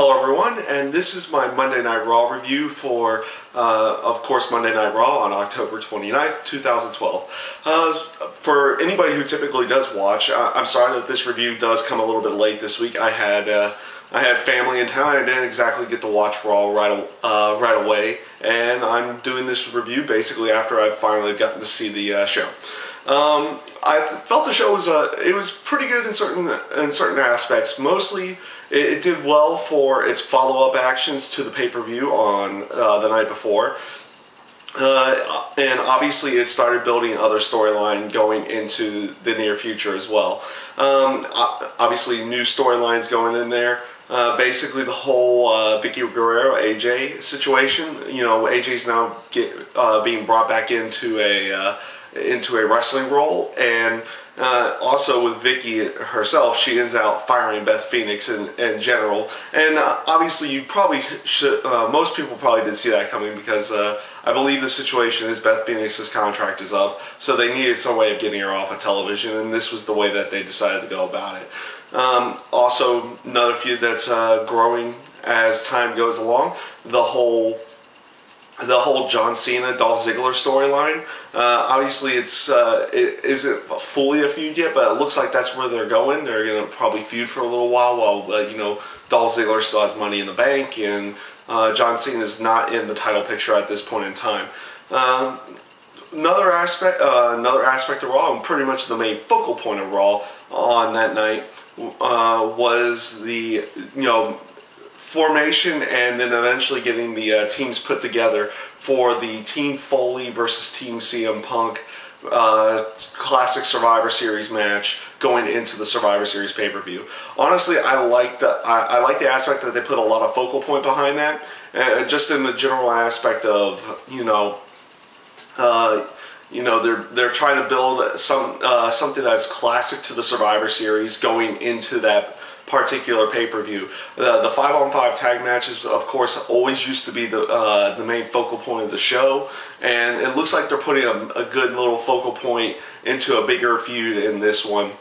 Hello everyone, and this is my Monday Night Raw review for, of course, Monday Night Raw on October 29th, 2012. For anybody who typically does watch, I'm sorry that this review does come a little bit late this week. I had family in town. I didn't exactly get to watch Raw right away, and I'm doing this review basically after I've finally gotten to see the show. I felt the show was pretty good in certain aspects. Mostly, it did well for its follow-up actions to the pay-per-view on the night before, and obviously it started building other storyline going into the near future as well. Obviously, new storylines going in there. Basically, the whole Vicky Guerrero AJ situation. You know, AJ's now being brought back into a wrestling role, and also with Vicky herself, she ends out firing Beth Phoenix in general. And obviously, you probably should. Most people probably did see that coming because I believe the situation is Beth Phoenix's contract is up, so they needed some way of getting her off of television, and this was the way that they decided to go about it. Also, another feud that's growing as time goes along, the whole John Cena Dolph Ziggler storyline. Obviously, it isn't fully a feud yet, but it looks like that's where they're going. They're going to probably feud for a little while you know, Dolph Ziggler still has Money in the Bank, and John Cena is not in the title picture at this point in time. Another aspect of Raw, and pretty much the main focal point of Raw on that night, was the formation and then eventually getting the teams put together for the Team Foley versus Team CM Punk Classic Survivor Series match going into the Survivor Series pay-per-view. Honestly, I like the aspect that they put a lot of focal point behind that, just in the general aspect of they're trying to build something that's classic to the Survivor Series going into that particular pay-per-view. The 5-on-5 tag matches, of course, always used to be the main focal point of the show, and it looks like they're putting a good little focal point into a bigger feud in this one,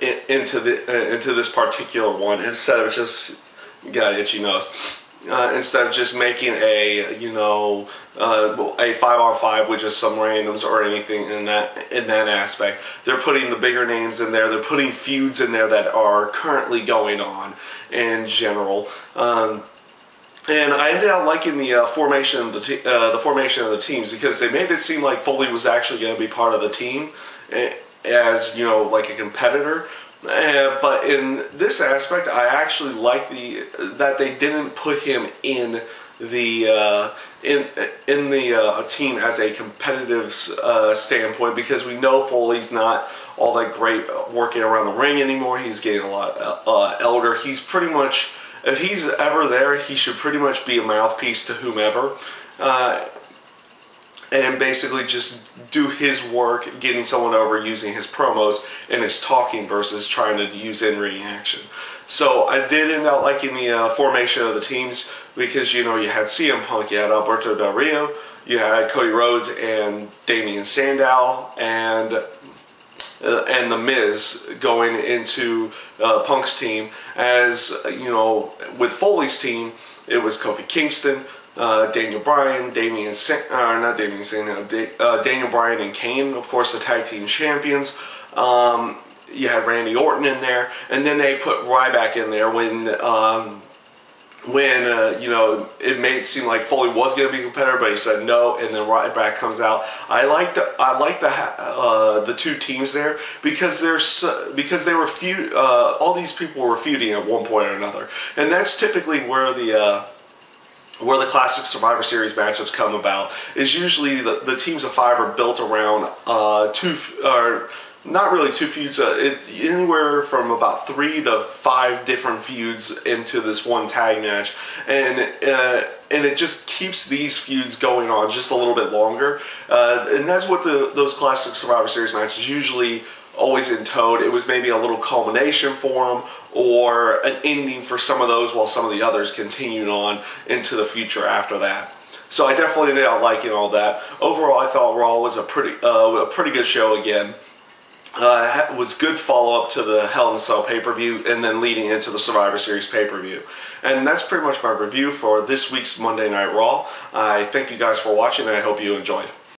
into this particular one, instead of just, you got an itchy nose. Instead of just making a 5-on-5 with just some randoms or anything in that aspect. They're putting the bigger names in there. They're putting feuds in there that are currently going on in general. And I ended up liking the formation of the teams, because they made it seem like Foley was actually going to be part of the team, as like a competitor. But in this aspect, I actually like that they didn't put him in the team as a competitive standpoint, because we know Foley's not all that great working around the ring anymore. He's getting a lot elder. He's pretty much, if he's ever there, he should pretty much be a mouthpiece to whomever. And basically just do his work, getting someone over, using his promos and his talking versus trying to use in-ring action. So I did end up liking the formation of the teams, because you had CM Punk, you had Alberto Del Rio, you had Cody Rhodes and Damian Sandow, and The Miz going into Punk's team. As with Foley's team, it was Kofi Kingston, Daniel Bryan, Daniel Bryan and Kane, of course, the tag team champions. You had Randy Orton in there, and then they put Ryback in there when it made it seem like Foley was going to be a competitor, but he said no, and then Ryback comes out. I like the two teams there, because they were all these people were feuding at one point or another, and that's typically where the classic Survivor Series matchups come about. Is usually the teams of 5 are built around not really two feuds, anywhere from about 3 to 5 different feuds into this one tag match, and it just keeps these feuds going on just a little bit longer, and that's what those classic Survivor Series matches usually always entailed. It was maybe a little culmination for them, or an ending for some of those, while some of the others continued on into the future after that. So I definitely ended up liking all that. Overall, I thought Raw was a pretty good show again. was good follow-up to the Hell in a Cell pay-per-view and then leading into the Survivor Series pay-per-view. And that's pretty much my review for this week's Monday Night Raw. I thank you guys for watching and I hope you enjoyed.